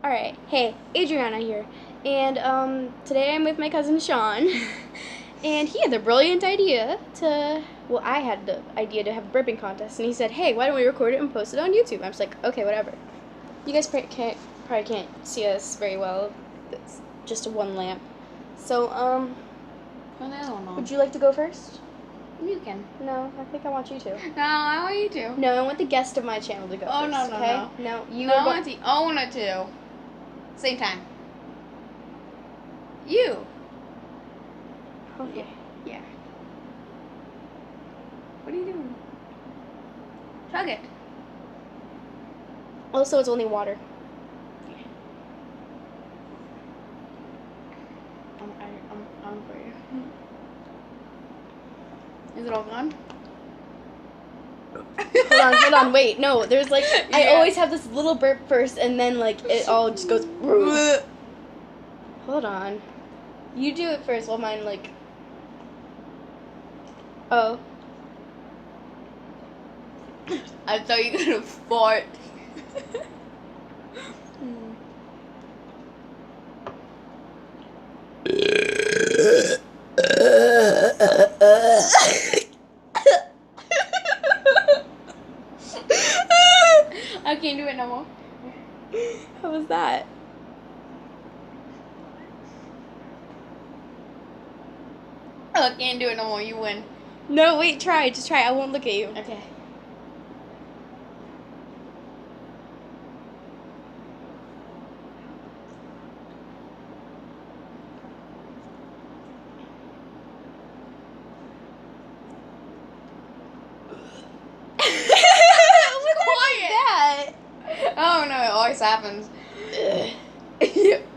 Alright, hey, Adriana here, and today I'm with my cousin Sean, and he had the brilliant idea I had the idea to have a burping contest, and he said, hey, why don't we record it and post it on YouTube? I was like, okay, whatever. You guys probably can't see us very well, it's just one lamp. So, would you like to go first? You can. No, I think I want you to. No, I want you to. No, I want the guest of my channel to go first, no, okay? no. You No, are I want to own it too. Same time. You. Okay. Yeah. What are you doing? Chug it. Also, it's only water. I'm for you. Is it all gone? Hold on, wait, no, there's like, Yeah. I always have this little burp first, and then like, it all just goes, hold on, you do it first while mine like, oh. I thought you were gonna fart. I can't do it no more. How was that? I can't do it no more. You win. No, wait, try, just try, I won't look at you. Okay. That? Oh no, it always happens.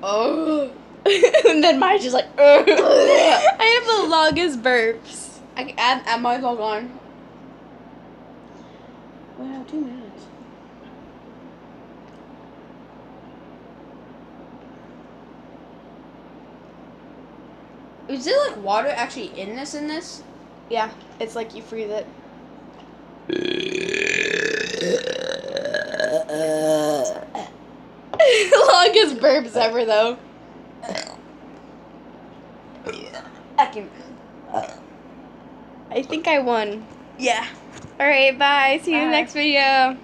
Oh. And then mine's just like, I have the longest burps. I can add my log on. Wow, 2 minutes. Is there like water actually in this? Yeah, it's like you freeze it. Longest burps ever, though. I think I won. Yeah. Alright, bye. See you in the next video.